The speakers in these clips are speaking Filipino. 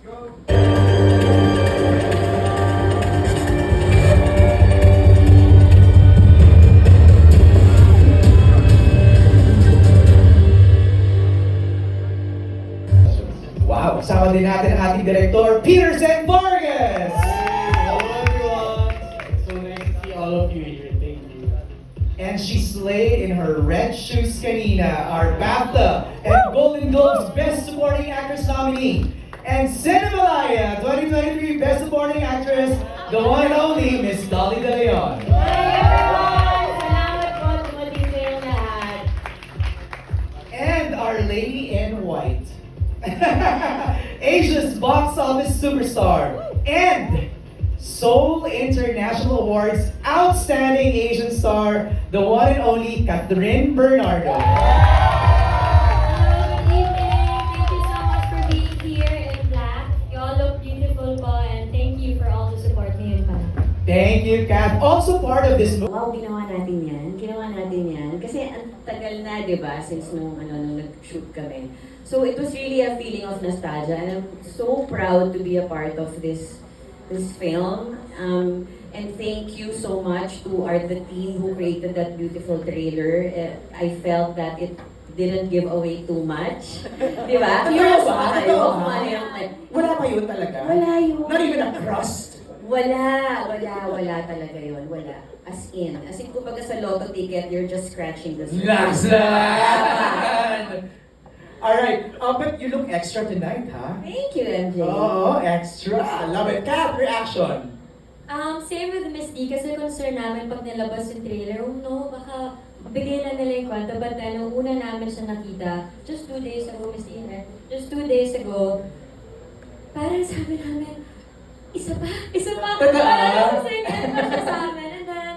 Wow, kasama din natin ang ating director, Peterson Vargas! Hello everyone! So nice to see all of you here. Thank you. And she slayed in her red shoes kanina, our BAFTA and Golden Globes Best Supporting Actress nominee. And Cinemalaya 2023 Best Supporting Actress, the one and only Miss Dolly De Leon. Hi everyone! Salamat po, dumating kayong lahat. And Our Lady in White, Asia's box office superstar, and Seoul International Awards Outstanding Asian Star, the one and only Catherine Bernardo. Good evening. Thank you so much for being here in black. You all look beautiful po, and thank you for all the support ngayon pa. Thank you, Kat. Also part of this movie. Wow, ginawa natin yan. Ginawa natin yan. Kasi ang tagal na, di ba, since nung nag-shoot kami. So it was really a feeling of nostalgia. And I'm so proud to be a part of this film. And thank you so much to the team who created that beautiful trailer. I felt that it didn't give away too much. Di ba? Totoo ba? Totoo ba? Wala pa yun talaga? Wala yun. Not even a crust? Wala talaga yun. Wala. As in, kumbaga sa lotto ticket, you're just scratching the surface. Laksan! Alright, but you look extra tonight, ha? Thank you, MJ. Oo, extra. I love it. Kat, reaction. Same with Miss D, kasi concern namin pag nilabas yung trailer, oh no, baka bigyan na nila yung kwento. But then, nung una namin siya nakita, just 2 days ago, Miss D, right? Just 2 days ago, parang sabi namin, isa pa, parang masaya pa siya sa amin. And then,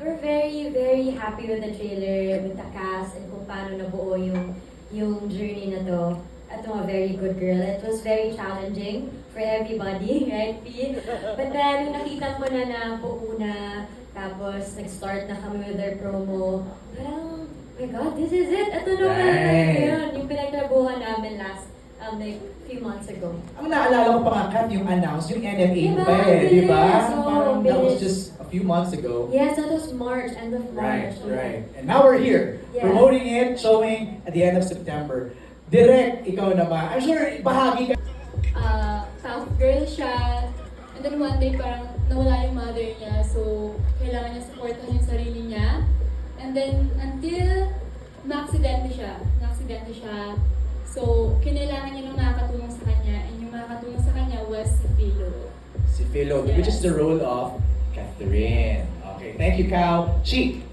we're very, very happy with the trailer, with the cast, and kung paano nabuo yung journey na to. At a very good girl. It was very challenging for everybody, right, P? But then, nung nakita mo na buo na, tapos nag-start na kami with their promo, parang, oh my God, this is it! Ito na pala yun, yung pinagtrabuhan namin last, like, few months ago. Ang naalala ko pa nga, Kat, yung announce, yung NMA Diba? pa eh, di ba? Bilis. Oo, Parang that was bilis. just a few months ago. Yes, that was March, end of Right, March. right. And now we're here, Yeah. promoting it, showing at the end of September. Direct, ikaw naman. I'm sure bahagi ka. Tough girl siya. And then one day parang nawala yung mother niya. So, kailangan niya supportahan yung sarili niya. And then, until na-aksidente siya. So, kinailangan niya nung nakakatulong sa kanya. And yung makakatulong sa kanya was si Philo. Si Philo, which is the role of Catherine. Okay, thank you, Kao. Chi.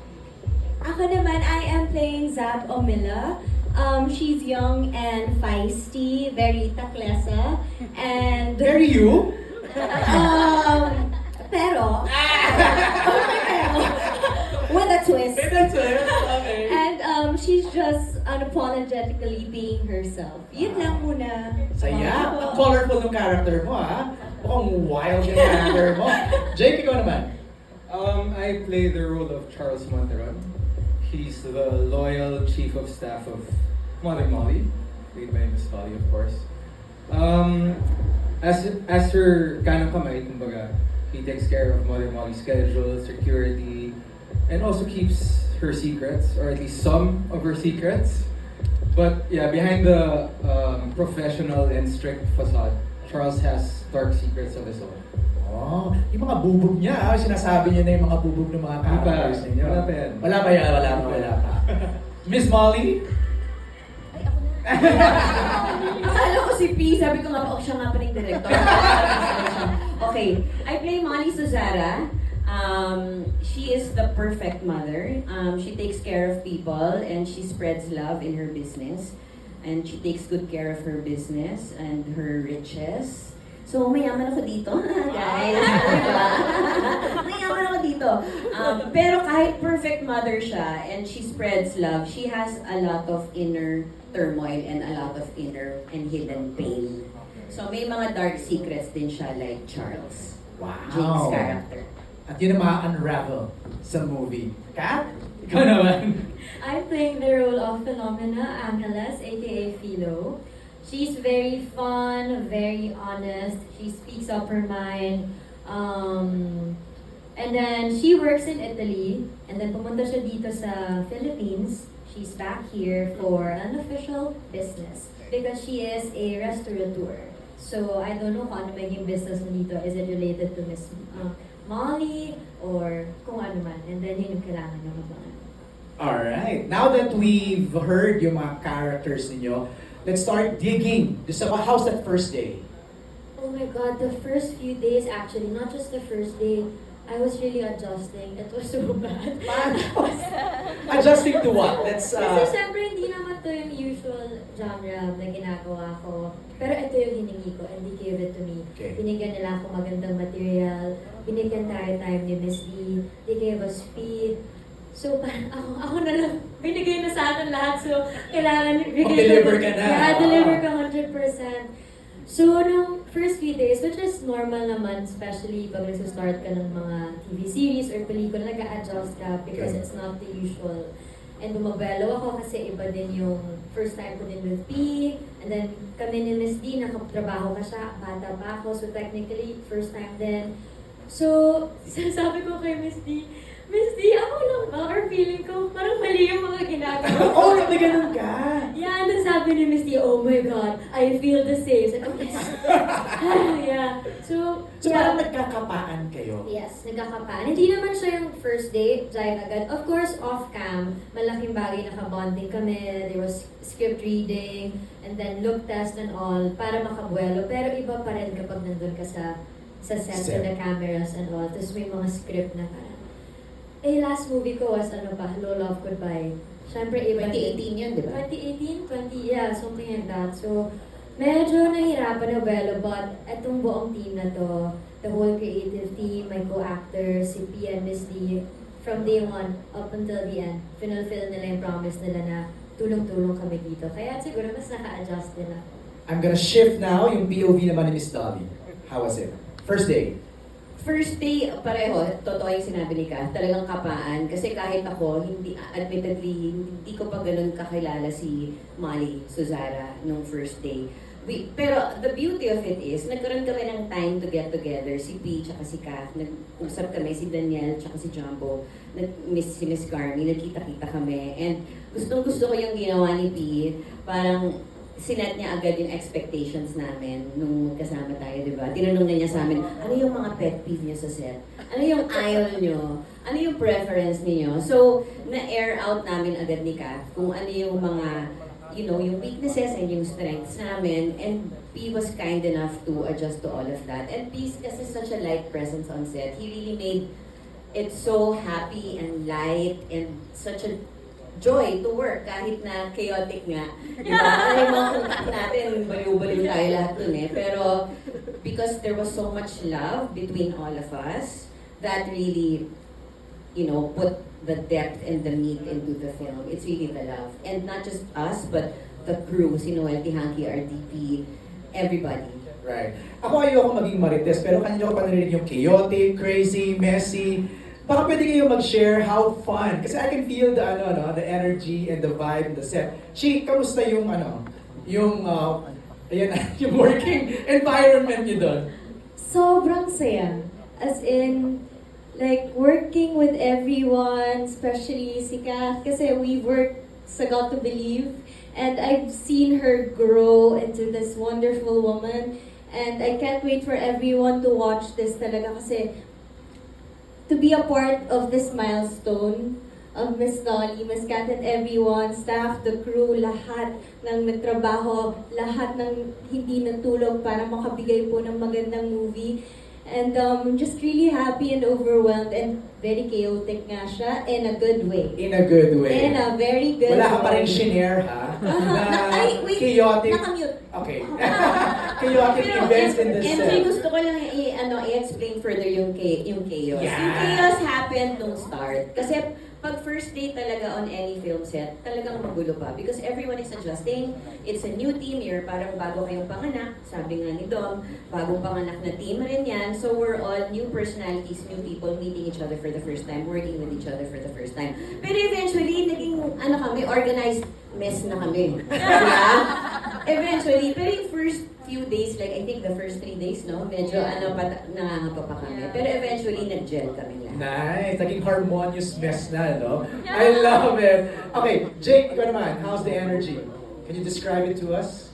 Ako naman, I am playing Zab Omila. She's young and feisty, very taklesa, and Very you? pero with a twist. That's it. Okay. And she's just unapologetically being herself. Yun lang muna. Saya. Ang colorful ng character mo, ha? Mukhang wild yung character mo. Jake, ikaw naman. I play the role of Charles Monteron. He's the loyal chief of staff of Mother Molly, played by Miss Molly, of course. As her kanang kamay, kumbaga, he takes care of Mother Molly's schedule, security, and also keeps her secrets, or at least some of her secrets. But yeah, behind the professional and strict facade, Charles has dark secrets of his own. Oh, yung mga bubog niya, ha? Sinasabi niya na yung mga bubog ng mga characters ninyo. Wala pa yan. Wala pa yan, wala pa. Miss Molly? Akala ko si P, sabi ko nga, siya nga pa rin director. Okay, I play Molly Suzara. She is the perfect mother. She takes care of people and she spreads love in her business. And she takes good care of her business and her riches. So, mayaman ako dito, guys. Diba? Mayaman ako dito. Pero kahit perfect mother siya and she spreads love, she has a lot of inner turmoil and a lot of inner and hidden pain. So, may mga dark secrets din siya like Charles. Wow. Jake's character. At yun ang ma-unravel sa movie. Kat? Ikaw naman. I'm playing the role of Phenomena Angeles, aka Philo. She's very fun, very honest. She speaks up her mind. And then she works in Italy. And then pumunta siya dito sa Philippines. She's back here for an official business because she is a restaurateur. So I don't know kung ano maging business mo dito. Is it related to Miss Molly or kung ano man. And then yun yung kailangan niyo mabangan. Alright, now that we've heard yung mga characters ninyo, let's start digging. Just about how's that first day? Oh my God, the first few days actually, not just the first day, I was really adjusting. It was so bad. Adjusting to what? Let's Kasi syempre hindi naman to yung usual genre na ginagawa ko. Pero ito yung hiningi ko and they gave it to me. Okay. Binigyan nila ako magandang material, binigyan tayo time ni Miss D, they gave us speed. So parang ako na lang, binigay na sa akin lahat. So kailangan Mag-deliver ka na. Yeah, deliver ka 100%. So, nung first few days, which is normal naman, especially pag nag-start ka ng mga TV series or pelikula, nag-a-adjust ka because Okay. it's not the usual. And bumabelo ako kasi iba din yung first time ko din with P. And then kami ni Miss D, nakatrabaho ka siya, bata pa ako. So technically, first time din. So, sabi ko kay Miss D, Miss D, ako lang ba? Or feeling ko, parang mali yung mga ginagawa ko. Oh, may ganun ka! Yeah, and then sabi ni Miss D, oh my God, I feel the same. So, okay. Yeah. So Parang yeah. nagkakapaan kayo. Yes, nagkakapaan. Hindi naman siya yung first date, dahil agad. Of course, off-cam, malaking bagay nakabonding kami. There was script reading, and then look test and all, para makabuelo. Pero iba pa rin kapag nandun ka sa set, Set. with the cameras and all. Tapos may mga script na parang, last movie ko was ano pa, Hello, Love, Goodbye. Siyempre, iba 2018 yun, di ba? 2018, yeah, something like that. So, medyo nahirapan na well, but etong buong team na to, the whole creative team, my co-actor, si P and Miss D, from day one up until the end, finulfill nila yung promise nila na tulong-tulong kami dito. Kaya siguro mas naka-adjust din ako. I'm gonna shift now yung POV naman ni Miss Dolly. How was it? First day. First day, pareho, totoo yung sinabi ni Kath, talagang kapaan. Kasi kahit ako, admittedly, hindi ko pa ganun kakilala si Molly Suzara nung first day. Pero the beauty of it is, nagkaroon kami ng time to get together. Si P, tsaka si Kath, nag-usap kami, si Daniel, tsaka si Jumbo, si Miss Carmi, nagkita-kita kami. And gustong-gusto ko yung ginawa ni P, parang sinet niya agad yung expectations namin nung magkasama tayo, di ba? Tinanong na niya sa amin, ano yung mga pet peeve niyo sa set? Ano yung ayaw niyo? Ano yung preference niyo? So, na-air out namin agad ni Kath kung ano yung mga, yung weaknesses and yung strengths namin. And P was kind enough to adjust to all of that. And P is kasi such a light presence on set. He really made it so happy and light and such a joy to work kahit na chaotic nga. Diba? Ano yung mga utak natin, baliw-baliw tayo lahat dun eh. Pero because there was so much love between all of us, that really, put the depth and the meat into the film. It's really the love. And not just us, but the crew, si Noel Tihanki, our DP, everybody. Right. Ako ayoko maging marites, pero kanina ko pa narinig yung chaotic, crazy, messy. Baka pwede kayo mag-share how fun. Kasi I can feel the the energy and the vibe and the set. Chi, kamusta yung yung yung working environment niyo doon? Sobrang saya. As in, like, working with everyone, especially si Kath, kasi we worked sa Got to Believe, and I've seen her grow into this wonderful woman, and I can't wait for everyone to watch this talaga kasi to be a part of this milestone of Miss Dolly, Miss Kath, and everyone, staff, the crew, lahat ng nagtrabaho, lahat ng hindi natulog para makabigay po ng magandang movie. And just really happy and overwhelmed and very chaotic nga siya in a good way. In a good way. In a very good Wala ka pa rin way. shinare, ha? Na Ay, wait, chaotic. nakamute. Okay. Chaotic events in the MJ, set. gusto ko lang i-explain further yung chaos. Yeah. Yung chaos happened nung start. Kasi pag first day talaga on any film set, talagang magulo pa. Because everyone is adjusting. It's a new team. You're parang bago kayong panganak. Sabi nga ni Dom, bagong panganak na team rin yan. So we're all new personalities, new people meeting each other for the first time, working with each other for the first time. Pero eventually, naging, organized mess na kami. Diba? Eventually, pero yung first few days, like I think the first 3 days, no? Medyo nangangapa pa kami. Pero eventually, nag-gel kami lahat. Nice! Naging harmonious mess na, no? I love it! Okay, Jake, ikaw naman. How's the energy? Can you describe it to us?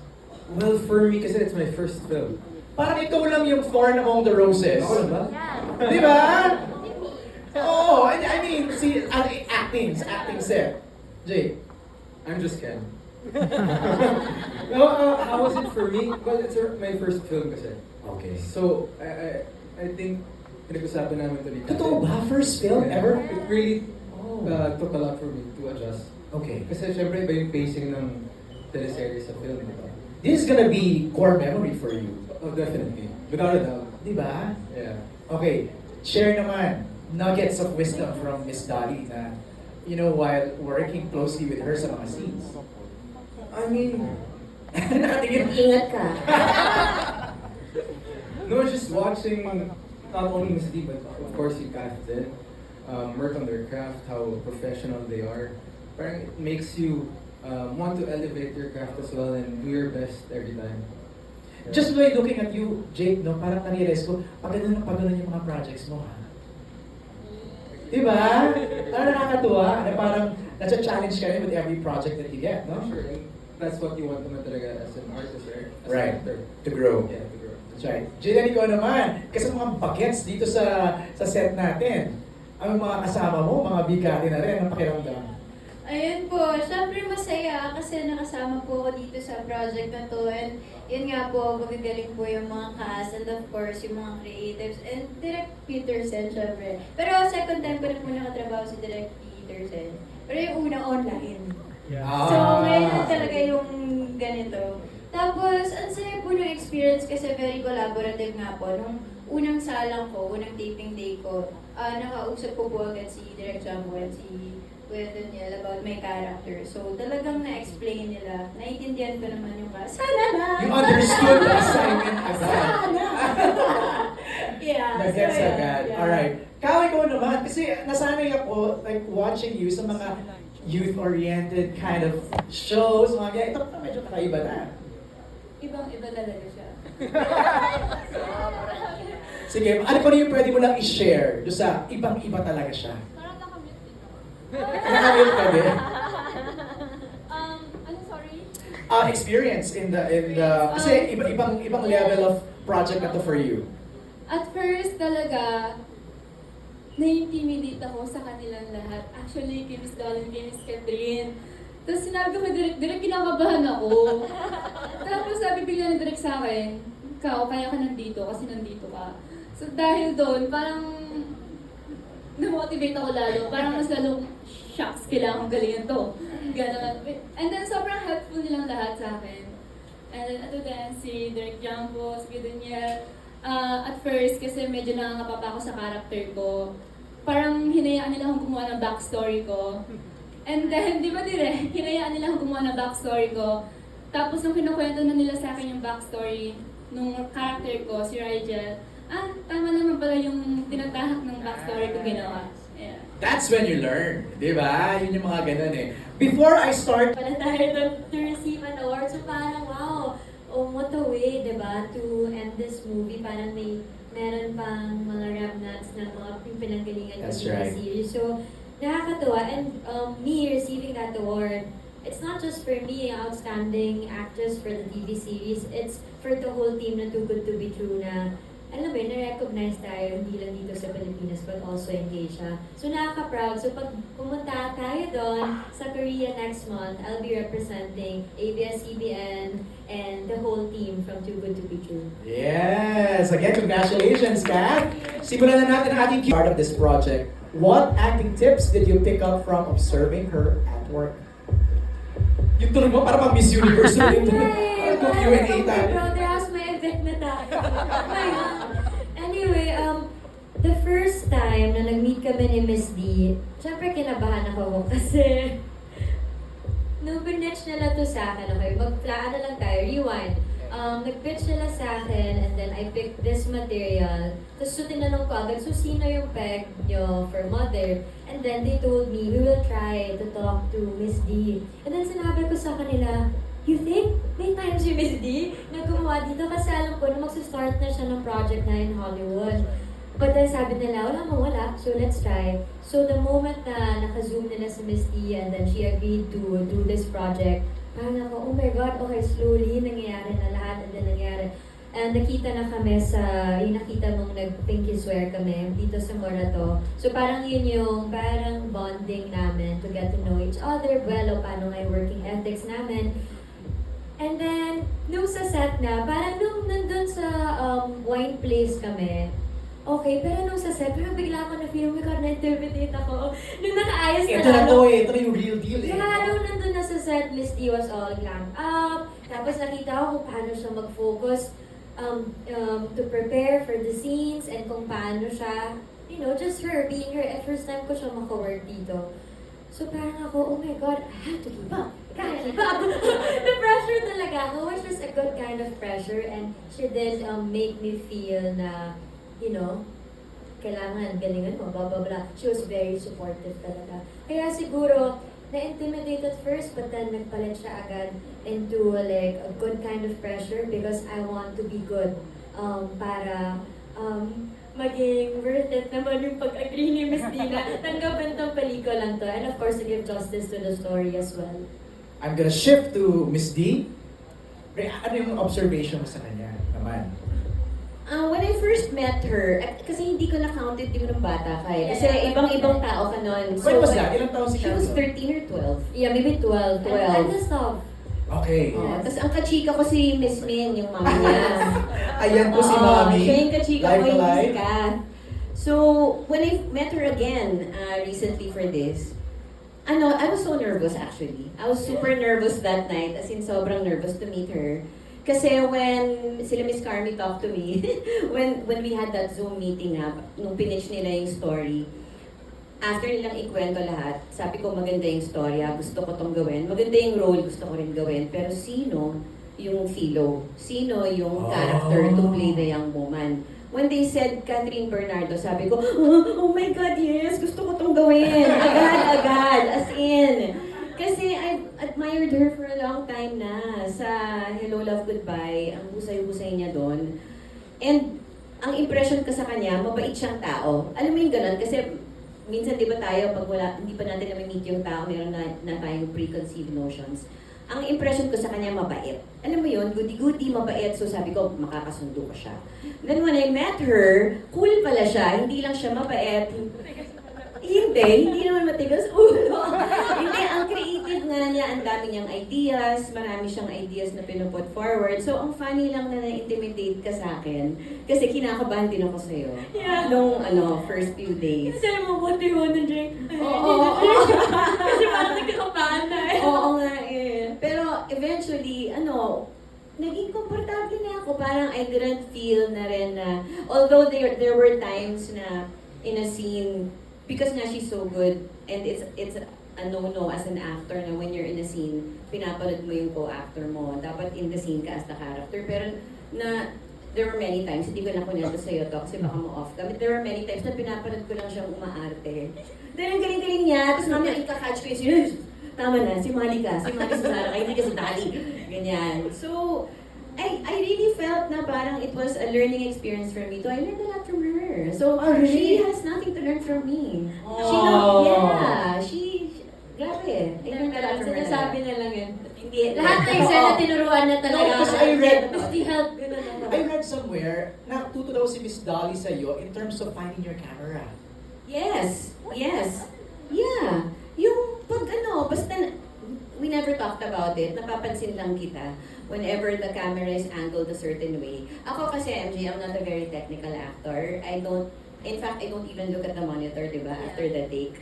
Well, for me, kasi it's my first film. Parang ikaw lang yung thorn among the roses. Ako lang ba? Di ba? Oo, I mean, see, acting set. Jake. I'm just Ken. No, how was it for me? Well, it's my first film kasi. Okay. So, I think, pinag-usapan namin ito ni Kat. Totoo ba? First film ever? It really took a lot for me to adjust. Okay. Kasi syempre iba yung pacing ng teleserye sa film, di ba? This is gonna be core memory for you. Oh, definitely. Without a doubt. Di ba? Yeah. Okay, share naman nuggets of wisdom from Miss Dolly na, you know, while working closely with her sa mga scenes. I mean, Natingin. Ingat ka. no, just watching not only Miss D, but of course you guys did work on their craft, how professional they are. Parang it makes you want to elevate your craft as well and do your best every time. Yeah. Just by looking at you, Jake, no, parang nanirealize ko, pagano'n yung mga projects mo, ha? Diba? Parang nakakatuwa na parang nasa-challenge ka rin with every project that you get, no? Sure, and that's what you want naman talaga as an artist, right? As an Right. actor. To grow. Yeah, to grow. That's right. Jillian, ikaw naman, kasi mga bagets dito sa set natin. Ang mga kasama mo, mga bigati na rin, ang pakiramdam. Ayun po, syempre masaya kasi nakasama po ako dito sa project na to and yun nga po, magagaling po yung mga cast and of course yung mga creatives and Direk Peterson syempre. Pero second time ko rin po nakatrabaho si Direk Peterson. Pero yung una online. So ngayon na talaga yung ganito. Tapos, ang saya po ng experience kasi very collaborative nga po. Nung unang salang ko, unang taping day ko, nakausap ko po agad si Direk Jambo at si Kuya Daniel about my character. So, talagang na-explain nila. Naiintindihan ko naman yung sana na! You understood the assignment agad. Sana! Yeah. Nag-gets so, agad. yeah. Alright. Kaway ko naman, kasi nasanay ako, like, watching you sa mga youth-oriented kind of shows, mga ganyan. Ito pa medyo kakaiba na. Ibang-iba talaga siya. Sige, ano pa rin yung pwede mo lang i-share doon sa ibang-iba talaga siya? Parang nakamute din ako. Nakamit ka din? Ano, sorry? Experience in the kasi ibang level of project na to for you. At first talaga, na-intimidate ako sa kanilang lahat. Actually, kay Miss Dolly, kay Miss Catherine. Tapos sinabi ko, direct kinakabahan ako. Tapos sabi bigla ng direct sa akin, ikaw, kaya ka nandito kasi nandito ka. So dahil doon, parang na-motivate ako lalo. Parang mas lalong, shucks, kailangan kong galingan to. Ganon. And then sobrang helpful nilang lahat sa akin. And then ito din, si Direk Jambo, si Daniel. At first, kasi medyo nangangapa pa ako sa character ko. Parang hinayaan nila akong gumawa ng backstory ko. And then, di ba dire, hinayaan nila akong gumawa ng backstory ko. Tapos nung kinukwento na nila sa akin yung backstory nung character ko, si Rigel, tama naman pala yung tinatahak ng backstory ko ginawa. Yeah. That's when you learn, di ba? Yun yung mga ganun eh. Before I start, Pala tayo to receive an award. So parang, wow, what a way, di ba, to end this movie. Parang meron pang mga remnants ng mga pinanggalingan ko That's sa right. series. So, nakakatuwa. And me receiving that award, it's not just for me, outstanding actress for the TV series. It's for the whole team na Too Good To Be True na, alam mo yun, na-recognize tayo hindi lang dito sa Pilipinas but also in Asia. So nakaka-proud. So pag pumunta tayo doon sa Korea next month, I'll be representing ABS-CBN and the whole team from Too Good To Be True. yes! Again, congratulations, Kat! Simulan na natin ang ating part of this project. What acting tips did you pick up from observing her at work? Yung tuloy mo, para pang Miss Universe ulit. Parang kung Q&A tayo. Brother, how's my event na tayo? Anyway, the first time na nag-meet kami ni Miss D, syempre kinabahan ako kasi nung pinitch nila to sa akin, okay, ano lang tayo, rewind. Nag-pitch nila sa akin and then I picked this material. Tapos so tinanong ko agad, so sino yung peg nyo for mother? And then they told me, we will try to talk to Miss D. And then sinabi ko sa kanila, you think may time si Miss D na gumawa dito kasi alam ko na magsa-start na siya ng project na in Hollywood. But then sabi nila, wala mo wala, so let's try. So the moment na naka-zoom nila si Miss D and then she agreed to do this project, parang ako, oh my God, okay, slowly nangyayari na lahat and then nangyayari. And nakita na kami sa, yung nakita mong nag-pinky swear kami dito sa Morato. So parang yun yung parang bonding namin to get to know each other, well, paano nga yung working ethics namin. And then, nung sa set na, parang nung nandun sa wine place kami, okay, pero nung sa set, parang bigla ako na-feel, oh my God, na-intimidate ako. Nung nakaayos na Ito na to eh, ito na yung real deal eh. yeah, nung nandun na sa set, Miss D was all glammed up. Tapos nakita ko kung paano siya mag-focus to prepare for the scenes and kung paano siya, you know, just her, being her. At first time ko siya maka-work dito. So parang ako, oh my God, I have to keep up. I can't keep up. The pressure talaga ako, which was a good kind of pressure. And she did make me feel na, you know, kailangan, galingan mo, blah, blah, blah. She was very supportive talaga. Kaya siguro, na-intimidate at first, but then nagpalit siya agad into like a good kind of pressure because I want to be good para maging worth it naman yung pag-agree ni Miss Dina. Tanggapin tong pelikulang to. And of course, to give justice to the story as well. I'm gonna shift to Miss D. Ano yung observation mo sa kanya naman? When I first met her, kasi hindi ko na-counted yung nung bata ka eh. Kasi Yeah. ibang-ibang tao ka nun. When was that? Ilang taon si She was Carlo? 13 or 12. Yeah, maybe 12. 12. I'm the staff. Okay. Oh, tapos ang kachika ko si Miss Min, yung mama niya. Ayan po si Oo, Mami. Siya yung kachika Live ko, na yung live. Miss Kath. So, when I met her again recently for this, I was so nervous actually. I was super nervous that night, as in sobrang nervous to meet her. Kasi when sila Miss Carmi talked to me, when we had that Zoom meeting nung pinitch nila yung story, after nilang ikwento lahat, sabi ko maganda yung storya, gusto ko tong gawin. Maganda yung role, gusto ko rin gawin. Pero sino yung Philo? Sino yung character to play the young woman? When they said Catherine Bernardo, sabi ko, oh my God, yes! Gusto ko tong gawin! Agad-agad! As in! Kasi I've admired her for a long time na sa Hello, Love, Goodbye. Ang husay-husay niya doon. And ang impression ko sa kanya, mabait siyang tao. Alam mo yung ganun? Kasi minsan di ba tayo, pag hindi pa natin na-meet yung tao, meron na tayong preconceived notions. Ang impression ko sa kanya, mabait. Alam mo yun, goody-goody, mabait. So sabi ko, makakasundo ko siya. Then when I met her, cool pala siya. Hindi lang siya mabait. Hindi naman matigas ulo. Hindi, ang creative nga niya, ang dami niyang ideas, marami siyang ideas na pinuput forward. So, ang funny lang na na-intimidate ka sa akin, kasi kinakabahan din ako sa'yo. Yeah. Nung, first few days. Sabi mo, what do you want to drink? Oo. Kasi parang nagkakabahan na eh. Oo nga eh. Pero eventually, naging komportable na ako. Parang I didn't feel na rin na, although there were times na in a scene, because nga she's so good, and it's a no-no as an actor na when you're in a scene, pinapanood mo yung co-actor mo. Dapat in the scene ka as the character. Pero there were many times, hindi ko na kunento sa'yo to kasi baka mo-off ka. But there were many times na pinapanood ko lang siyang umaarte. Dahil ang galing-galing niya, tapos mamaya ikakatch ko yung tama na, si Mali sa Sara, hindi ka sa Dali. Ganyan. So, I really felt na parang it was a learning experience for me. So I learned a lot from her. So she has nothing to learn from me. Grabe. I learned a lot from her. Sinasabi na lang yun. Hindi. Lahat na isa na tinuruan na talaga. No, kasi I read- Miss D help, ganun ako. I read somewhere na tuto daw si Miss Dolly sa'yo in terms of finding your camera. Yes. Yeah. Yung pag basta we never talked about it. Napapansin lang kita whenever the camera is angled a certain way. Ako kasi, MJ, I'm not a very technical actor. In fact, I don't even look at the monitor, di ba, after the take.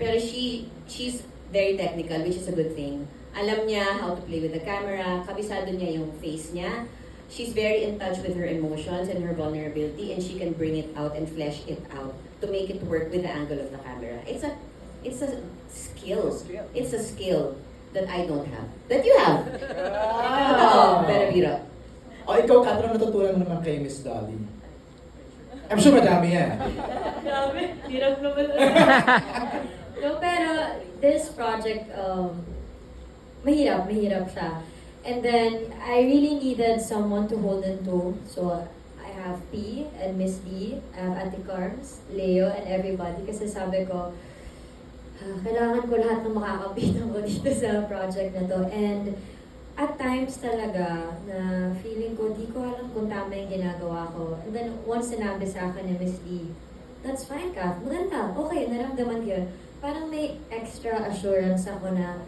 Pero she's very technical, which is a good thing. Alam niya how to play with the camera, kabisado niya yung face niya. She's very in touch with her emotions and her vulnerability, and she can bring it out and flesh it out to make it work with the angle of the camera. It's a skill. It's a skill that I don't have. That you have. Pero biro. O ikaw, Kat, ano natutunan mo naman kay Miss Dolly? I'm sure madami yan. Grabe, hirap naman. No, pero this project, mahirap siya. And then, I really needed someone to hold on to. So, I have P and Miss D, I have Ate Carms, Leo, and everybody. Kasi sabi ko, kailangan ko lahat ng makakapita ko dito sa project na to. And at times talaga, na feeling ko, di ko alam kung tama yung ginagawa ko. And then, once sinabi sa akin ni Miss D, that's fine, Kath. Maganda. Okay, naramdaman ko yun. Parang may extra assurance ako na,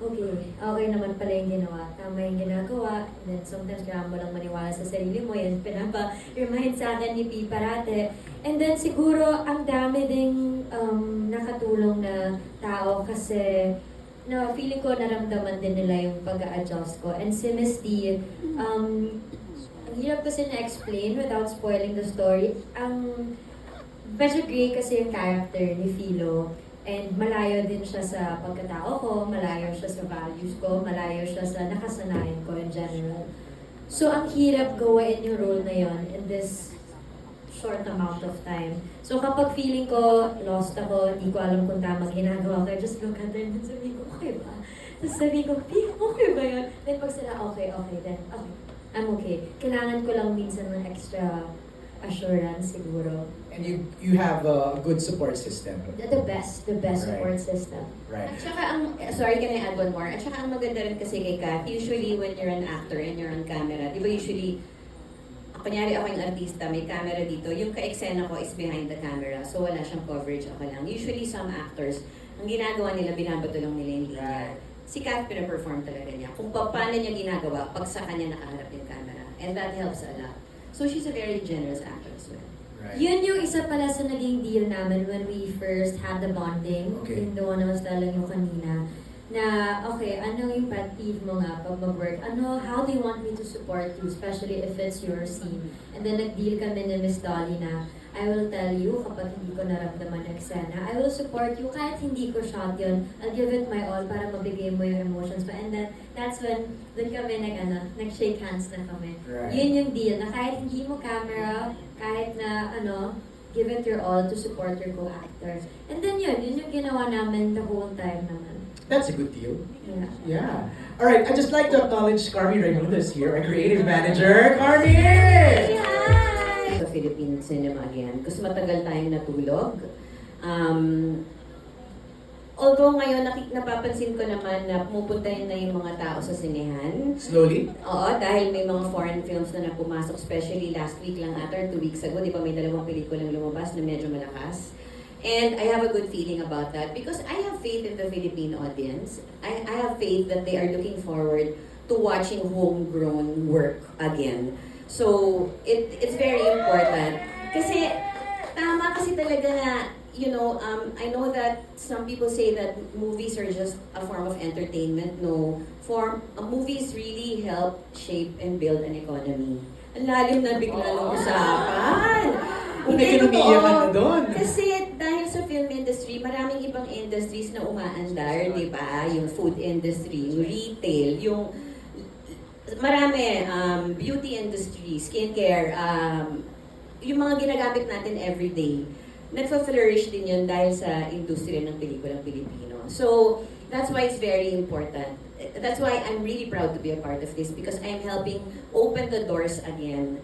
okay naman pala yung ginawa. Tama yung ginagawa. And then sometimes kailangan mo lang maniwala sa sarili mo. Yan pinapa-remind sa akin ni P parate. And then siguro, ang dami ding nakatulong na tao kasi na feeling ko naramdaman din nila yung pag-a-adjust ko. And si Miss D, ang hirap kasi na-explain without spoiling the story. Medyo gray kasi yung character ni Philo. And malayo din siya sa pagkatao ko, malayo siya sa values ko, malayo siya sa nakasanayan ko in general. So, ang hirap gawain yung role na yon in this short amount of time. So, kapag feeling ko, lost ako, hindi ko alam kung tama ginagawa ko, I just look at them and sabi ko, okay ba? Tapos sabi ko, okay ba yun? Then pag sila, okay, then, okay, I'm okay. Kailangan ko lang minsan ng extra assurance siguro. And you have a good support system. The best Right. support system. Right. At saka sorry, can I add one more? At saka ang maganda rin kasi kay Kath, usually when you're an actor and you're on camera, di ba usually, kunyari ako yung artista, may camera dito, yung ka-eksena ko is behind the camera, so wala siyang coverage, ako lang. Usually some actors, ang ginagawa nila, binabato lang nila yung linya. Si Kath, pina-perform talaga niya. Kung paano niya ginagawa, pag sa kanya nakaharap yung camera. And that helps a lot. So she's a very generous actor as well. Right. Yun yung isa pala sa naging deal namin when we first had the bonding. Okay. In the one I was telling you kanina. Na, okay, ano yung pet peeve mo nga pag mag-work? How do you want me to support you, especially if it's your scene? And then nag-deal kami ni Miss Dolly na, I will tell you kapag hindi ko naramdaman yung eksena. I will support you kahit hindi ko shot yun. I'll give it my all para mabigay mo yung emotions mo. And then, that's when, dun kami nag-shake hands na kami. Right. Yun yung deal, na kahit hindi mo camera, kahit na, give it your all to support your co-actors. And then yun yung ginawa namin the whole time naman. That's a good deal. Yeah. Yeah. All right. I'd just like to acknowledge Carmi Raimundas here, our creative manager. Carmi! Sa Philippine cinema again, kasi matagal tayong natulog. Although ngayon napapansin ko naman na pumupunta na yung mga tao sa sinehan. Slowly. Oo, dahil may mga foreign films na pumasok, especially last week lang ata, 2 weeks ago, di ba may 2 pelikulang lumabas na medyo malakas. And I have a good feeling about that because I have faith in the Philippine audience. I have faith that they are looking forward to watching homegrown work again. So, it's very important. Kasi, tama kasi talaga na, I know that some people say that movies are just a form of entertainment. No, movies really help shape and build an economy. Ang lalim na bigla ng usapan. May ekonomiya ka na doon. Kasi dahil sa film industry, maraming ibang industries na umaandar, di ba? Yung food industry, yung retail, yung marami, beauty industry, skincare, yung mga ginagamit natin everyday. Nagfa-flourish din yun dahil sa industriya ng pelikulang Pilipino. So, that's why it's very important. That's why I'm really proud to be a part of this because I'm helping open the doors again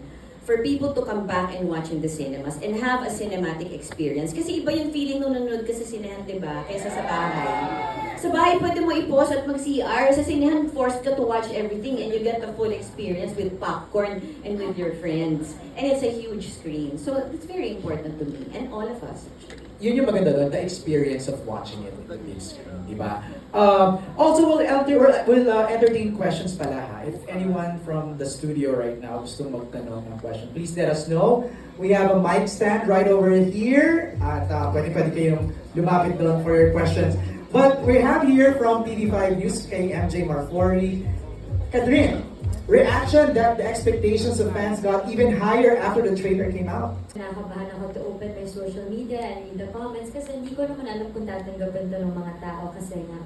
for people to come back and watch in the cinemas and have a cinematic experience. Kasi iba yung feeling nung nanonood ka sa sinehan, di ba? Kaysa sa bahay. Sa bahay, pwede mo i-pause at mag-CR. Sa sinehan, forced ka to watch everything and you get the full experience with popcorn and with your friends. And it's a huge screen. So, it's very important to me and all of us, actually. Yun yung maganda doon, the experience of watching it in the big screen, di ba? Also, we'll entertain questions pala ha. If anyone from the studio right now gusto magtanong ng question, please let us know. We have a mic stand right over here. At pwede kayong lumapit doon for your questions. But we have here from TV5 News, kay MJ Marfori. Catherine, reaction that the expectations of fans got even higher after the trailer came out. Nakakabahan ako to open my social media and read the comments kasi hindi ko naman alam kung tatanggapin to ng mga tao kasi nga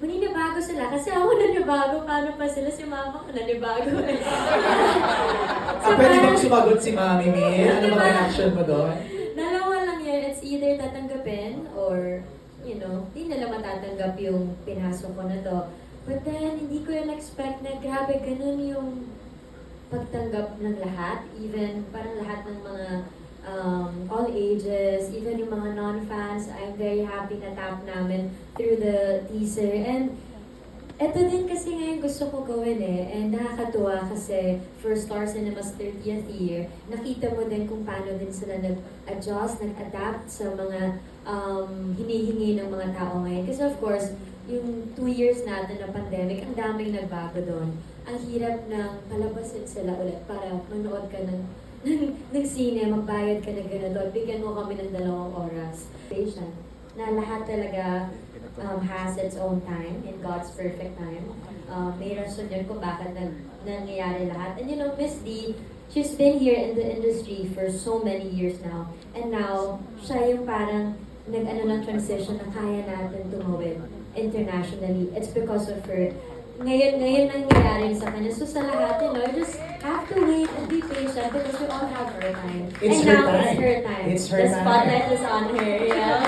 maninibago sila kasi ako nanibago, paano pa sila si mama ko nanibago. Pwede bang sumagot si Mami Min? Ano bang reaction mo doon? Dalawa lang yan, it's either tatanggapin or, di nila matatanggap yung pinasok ko na to. But then, hindi ko yung expect na grabe, ganun yung pagtanggap ng lahat. Even parang lahat ng mga all ages, even yung mga non-fans, I'm very happy na tap namin through the teaser. And eto din kasi ngayon gusto ko gawin and nakakatuwa kasi for Star Cinema's 30th year, nakita mo din kung paano din sila nag-adjust, nag-adapt sa mga hinihingi ng mga tao ngayon. Kasi of course, yung 2 years natin na pandemic, ang daming nagbago doon. Ang hirap na palabasin sila ulit para manood ka ng sine, magbayad ka na ganito, at bigyan mo kami ng 2 oras. Patient, na lahat talaga has its own time, in God's perfect time. May rason yun kung bakit nangyayari lahat. And you know, Miss D, she's been here in the industry for so many years now. And now, siya yung parang nag-ano ng transition na kaya natin tumawid internationally. It's because of her. Ngayon nangyayari sa kanya. So sa lahat, you know, just have to wait and be patient because we all have our time. It's and her now time. it's her time. It's her the time. spotlight is on her. Yeah.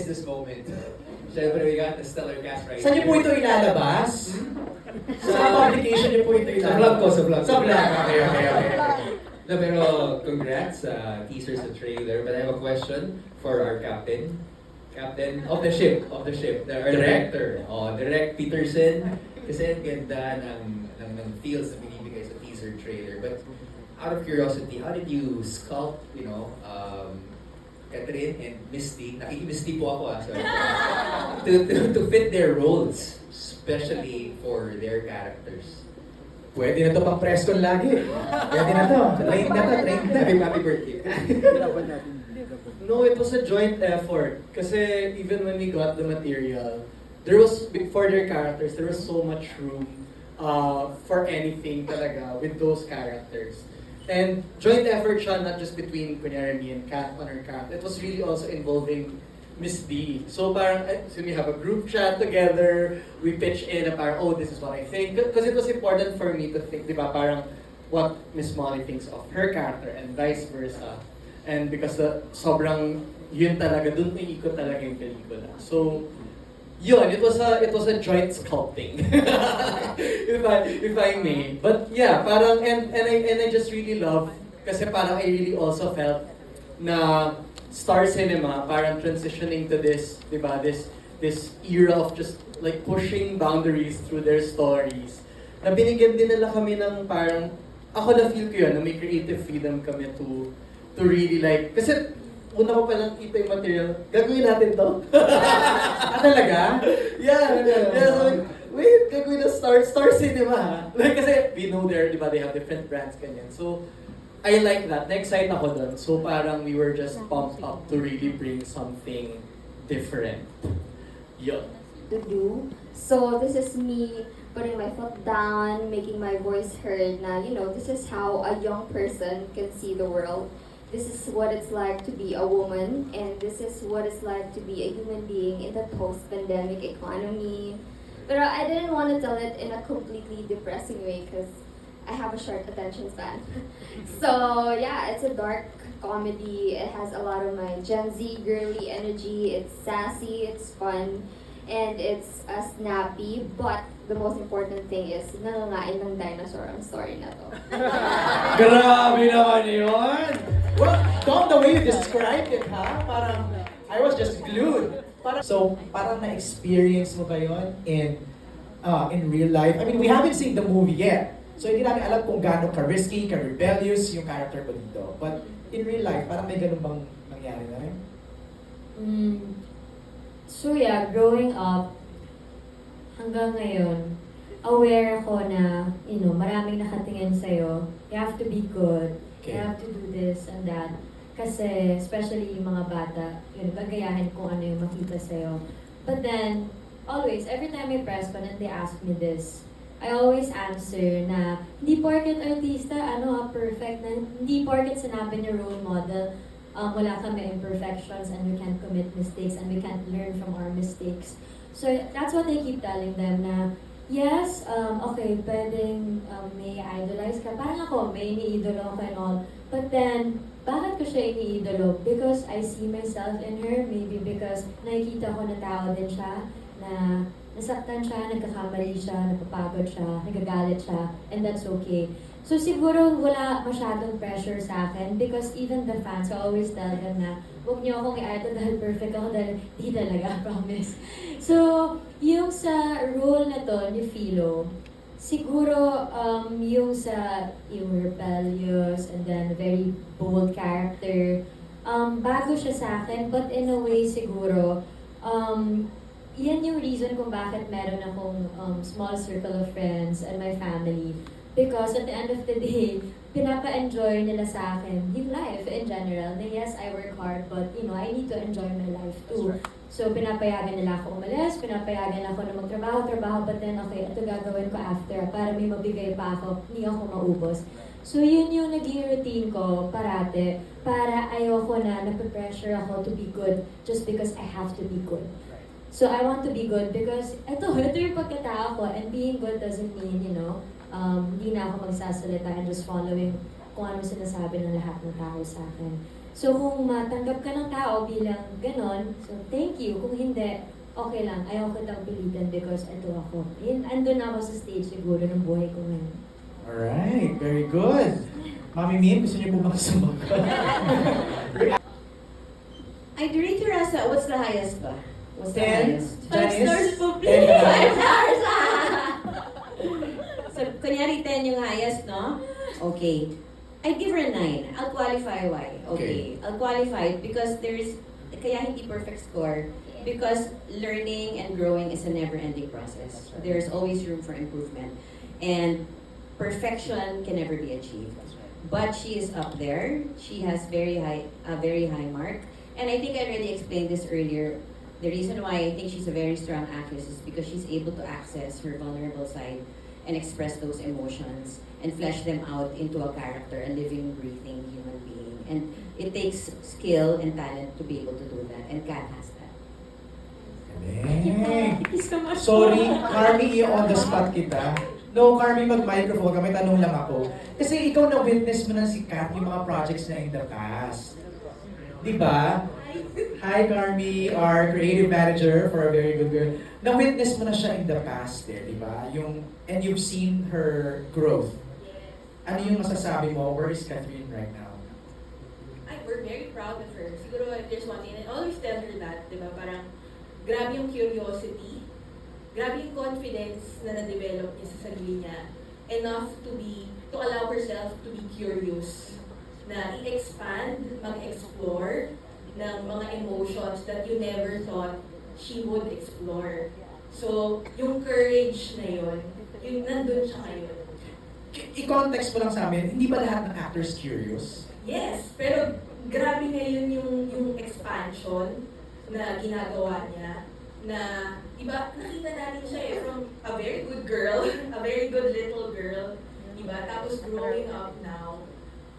This moment. Siyempre, we got the stellar cast right Saan niyo po ito ilalabas? Sa publication niyo po ito Sa ilalabas? vlog ko, sa vlog. Sa vlog, okay. No, pero congrats sa teaser sa trailer. But I have a question for our captain. Captain of the ship, our director. Direct Peterson. Kasi ang ganda ng feels na binibigay sa teaser trailer. But out of curiosity, how did you sculpt, Catherine and Misty, nakiki-Misty po ako sorry, to fit their roles, especially for their characters. Pwede na to pang press con lagi. Pwede na to. Train na. Happy birthday. No, it was a joint effort. Kasi even when we got the material, there was, for their characters, there was so much room for anything talaga with those characters. And joint effort siya, not just between kunyari me and Kat on her character. It was really also involving Miss D. So parang, so we have a group chat together, we pitch in parang, oh, this is what I think. Because it was important for me to think, di ba, parang what Miss Molly thinks of her character and vice versa. And because sobrang yun talaga, dun iikot talaga yung pelikula. So, yun, it was a joint sculpting. if I may. But yeah, parang and I just really love kasi parang I really also felt na Star Cinema parang transitioning to this, 'di ba? This era of just like pushing boundaries through their stories. Na binigyan din nila kami ng parang ako na feel ko yun na may creative freedom kami to really like kasi una ko palang kita yung material, gagawin natin to. Talaga? Yeah, so, wait, gagawin na Star Cinema. Like, kasi we know there, di ba, they have different brands, kanyan. So, I like that. Na-excite ako dun. So, parang we were just pumped up to really bring something different. Yun. To do. So this is me putting my foot down, making my voice heard na, this is how a young person can see the world. This is what it's like to be a woman, and this is what it's like to be a human being in the post-pandemic economy. But I didn't want to tell it in a completely depressing way because I have a short attention span. So yeah, it's a dark comedy. It has a lot of my Gen Z girly energy. It's sassy, it's fun, and it's snappy. But the most important thing is nangangain ng dinosaur ang story na to. Grabe naman yun! Well, Tom, the way you described it, ha? Parang, I was just glued. Parang na-experience mo ba yun in real life? I mean, we haven't seen the movie yet. So, hindi namin alam kung gaano ka-risky, ka-rebellious yung character ko dito. But, in real life, parang may ganun bang nangyari na rin? So yeah, growing up, hanggang ngayon, aware ako na, maraming nakatingin sa'yo. You have to be good. Okay. You have to do this and that. Kasi, especially yung mga bata, gagayahin kung ano yung makita sa'yo. But then, always, every time I press ko and they ask me this, I always answer na, hindi porket artista, perfect, na hindi porket sinabi ni role model, wala kami imperfections and we can't commit mistakes and we can't learn from our mistakes. So, that's what I keep telling them na, yes, okay, pwedeng may idolize ka. Parang ako, may iniidolo ako and all. But then, bakit ko siya iniidolo? Because I see myself in her. Maybe because nakikita ko na tao din siya na nasaktan siya, nagkakamali siya, napapagod siya, nagagalit siya, and that's okay. So siguro wala masyadong pressure sa akin because even the fans, I always tell them na huwag niyo akong i-idol dahil perfect ako dahil di talaga, promise. So, yung sa role na to ni Philo, siguro yung sa yung rebellious and then very bold character, bago siya sa akin, but in a way siguro, yan yung reason kung bakit meron akong small circle of friends and my family. Because at the end of the day, pinapa-enjoy nila sa akin yung life in general. Na yes, I work hard, but I need to enjoy my life too. So pinapayagan nila ako umalis, pinapayagan ako na magtrabaho, but then okay, ito gagawin ko after para may mabigay pa ako, hindi ako maubos. So yun yung naging routine ko parate, para ayoko na nape-pressure ako to be good just because I have to be good. So I want to be good because ito yung pagkatao ko, and being good doesn't mean, hindi na ako magsasalita and just following kung ano sinasabi ng lahat ng tao sa akin. So kung matanggap ka ng tao bilang ganon, so thank you. Kung hindi, okay lang. Ayaw ko lang pilitin because ito ako. Andun na ako sa stage siguro ng buhay ko ngayon. Alright, very good. Mami Mim, gusto niyo po bang sumagot? I'd rate her as what's the highest ba? What's the 10? highest? 5 stars po, 10 please! na. 5 stars! So, kunyari 10 yung highest, no? Okay. I'd give her a 9. I'll qualify why. Okay. I'll qualify it because kaya hindi perfect score. Because learning and growing is a never-ending process. There's always room for improvement. And perfection can never be achieved. But she is up there. She has a very high mark. And I think I already explained this earlier. The reason why I think she's a very strong actress is because she's able to access her vulnerable side and express those emotions and flesh them out into a character, a living, breathing human being. And it takes skill and talent to be able to do that, and Kat has that. Thank you so much. Sorry, Carmi, i-on the spot kita. No, Carmi, mag-microphone ka. May tanong lang ako. Kasi ikaw na-witness mo na si Kat yung mga projects na in the past. Diba? Hi, Carmi, our creative manager for A Very Good Girl. Na-witness mo na siya in the past, diba? And you've seen her growth. Ano yung masasabi mo? Where is Catherine right now? We're very proud of her. Siguro if there's one thing, I always tell her that, di ba? Parang grabe yung curiosity, grabe yung confidence na na-develop niya sa sarili niya, enough to allow herself to be curious, na i-expand, mag-explore ng mga emotions that you never thought she would explore. So, yung courage na yun nandun siya ngayon. I-context mo lang sa amin, hindi ba lahat ng actors curious? Yes, pero grabe ngayon yung expansion na ginagawa niya, na iba, nakita natin siya from a very good girl, a very good little girl, diba? Tapos growing up now,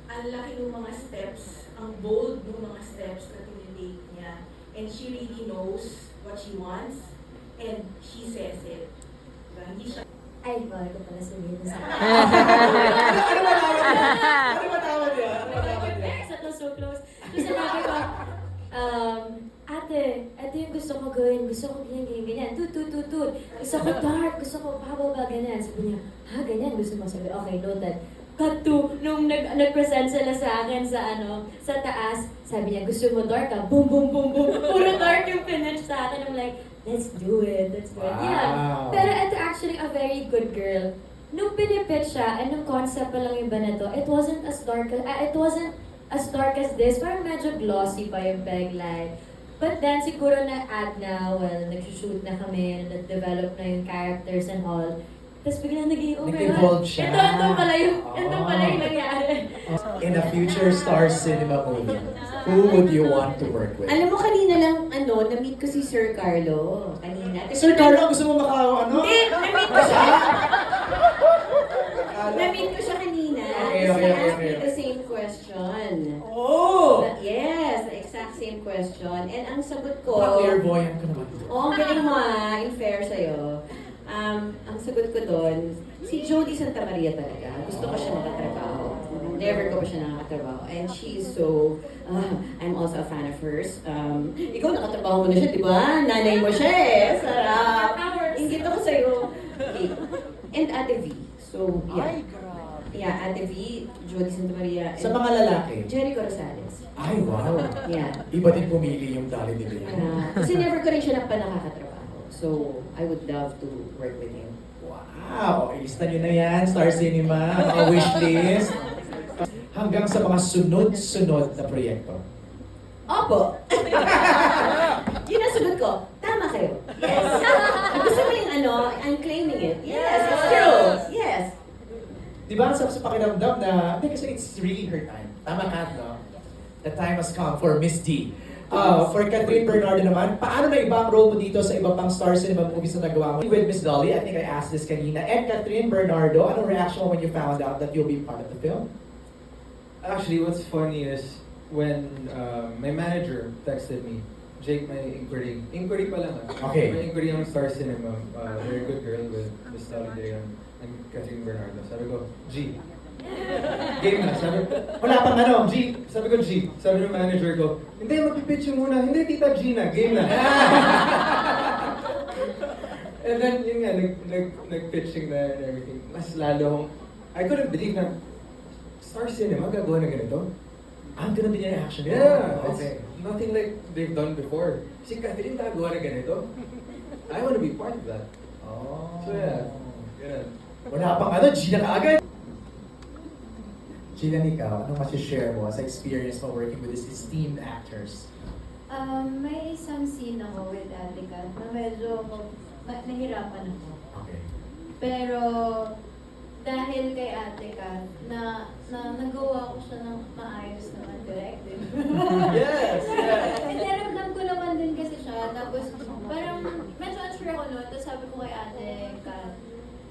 ang laki ng mga steps, ang bold ng mga steps na tinitake niya. And she really knows what she wants, and she says it. Diba? Hindi siya Ay, bawal ko pala sabihin sa akin. Ano ba tawag yan? So close. So sinabi ko, ate, ito yung gusto ko gawin. Gusto ko ganyan. Tut. Gusto ko dark. Gusto ko pababa, ganyan. Sabi niya, ganyan gusto mo sabi. Okay, noted. Cut to, nung nag-present sila sa akin sa taas, sabi niya, gusto mo dark ka? Boom, boom, boom, boom. Puro dark yung finish sa akin. I'm like, let's do it. Wow. Yeah. Pero ito actually a very good girl. Nung pinipit siya, and nung concept pa lang yung ba na to, it wasn't as dark as this. Parang medyo glossy pa yung peg line. But then, siguro na-add na, nag-shoot na kami, nag-develop na yung characters and all. Tapos biglang naging, oh my God, Nag-evolve siya. ito pala yung nangyari. In a future Star Cinema movie, who would you want to work with? Alam mo, kanina lang, na-meet ko si Sir Carlo. Kanina. Sir Carlo, gusto mo Hindi, na-meet ko siya. Na-meet ko siya kanina. Okay. He asked me the same question. Oh! Yes, the exact same question. And ang sagot ko... Clairvoyant ka naman. Oo, ang galing mo in fair sa'yo. Ang sagot ko doon, si Jody Santa Maria talaga. Gusto ko siya makatrabaho. Never ko pa siya nakakatrabaho. And she's so... I'm also a fan of hers. Ikaw nakatrabaho mo na siya, di ba? Nanay mo siya eh. Sarap. Ingit ako sa'yo. Okay. And Ate V. So, yeah. Yeah, Ate V, Jody Santa Maria, Sa and mga lalaki. Jericho Rosales. Ay, wow. Yeah. Iba din pumili yung dali nila. Kasi never ko rin siya nakakatrabaho. So, I would love to work with him. Wow! Ilista nyo na yan, Star Cinema, mga wishlist. Hanggang sa mga sunod-sunod na proyekto. Opo! Yun ang sagot ko. Tama kayo. Yes. Gusto mo yung ano, I'm claiming it. Yes, it's true. Yes. Di ba sa pakiramdam na, hindi kasi it's really her time. Tama ka, no? The time has come for Miss D. For Catherine Bernardo naman, paano na ibang role mo dito sa iba pang Star Cinema movies na nagawa mo? With Miss Dolly, I think I asked this kanina. And Catherine Bernardo, anong reaction mo when you found out that you'll be part of the film? Actually, what's funny is when my manager texted me, Jake, may inquiry pa lang Okay. May inquiry on Star Cinema, Very Good Girl with Miss Dolly Dayan and Catherine Bernardo. Sabi ko, G. Game na. Sabi Wala pang ano? G. Sabi ko, G. Sabi ng manager ko, hindi, magpipitch yung muna. Hindi, tita G na. Game na. And then, yun nga, nag-pitching na and everything. Mas lalo akong, I couldn't believe na Star Cinema gagawa na ganito. Ang ganda din yung reaction mo. Yeah, Okay. it's nothing like they've done before. Si Catherine gagawa na ganito. I want to be part of that. Oh. So yeah, ganun. Wala pang ano, Gina ka agad. Gina, ikaw, anong masishare mo sa experience mo working with these esteemed actors? May isang scene ako with Ate Kat na medyo nahirapan ako. Okay. Pero dahil kay Ate Kat, na nagawa ko siya ng maayos naman directed. Yes! And naramdam ko naman din kasi siya. Tapos parang medyo unsure ako noon. Tapos sabi ko kay Ate Kat,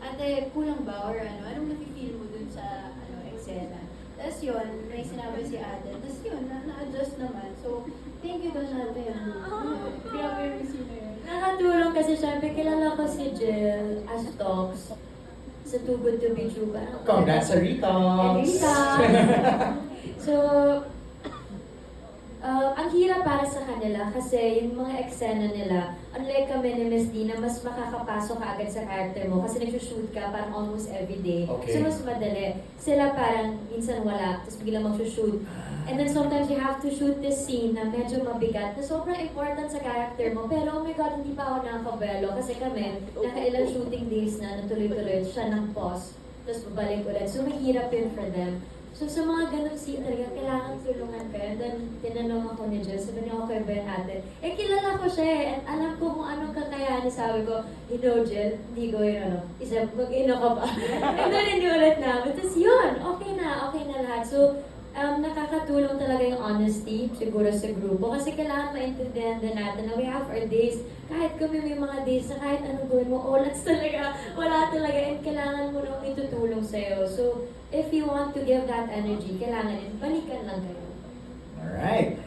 Ate, kulang ba? Or ano? Anong nafe-feel mo dun sa eksena? Tapos yun, may sinabi si Ate. Tapos yun, na-adjust naman. So, thank you doon Ate. Grabe yung scene na yun. Nakatulong kasi syempre kilala ko si Jill as Tox sa Too Good To Be True. Congrats sa Ritox! So, ang hirap para sa kanila kasi yung mga eksena nila, unlike kami ni Miss D na mas makakapasok ka agad sa character mo kasi nagsushoot ka parang almost everyday. Okay. So, mas madali. Sila parang minsan wala, tapos biglang magsushoot. And then sometimes you have to shoot this scene na medyo mabigat na sobrang important sa character mo. Pero oh my God, hindi pa ako nakakabelo kasi kami, nakailang shooting days na natuloy-tuloy siya ng pause. Tapos babalik ulit. So mahirap yun for them. So sa mga ganun scene talaga, kailangan tulungan kayo. Then tinanong ako ni Jill, sabi niya, okay ba yun ate? Eh kilala ko siya eh, at alam ko kung anong kakayanin. Sabi ko, you know Jill, hindi ko yun ano, isa mag-ino ka ba? And then hindi ulit namin. Tapos yun, okay na lahat. So nakakatulong talaga yung honesty siguro sa grupo kasi kailangan maintindihan din natin na we have our days. Kahit kami may mga days na kahit anong gawin mo, olats talaga, wala talaga, and kailangan mo nang itutulong sa'yo. So, if you want to give that energy, kailangan din, balikan lang kayo. Alright.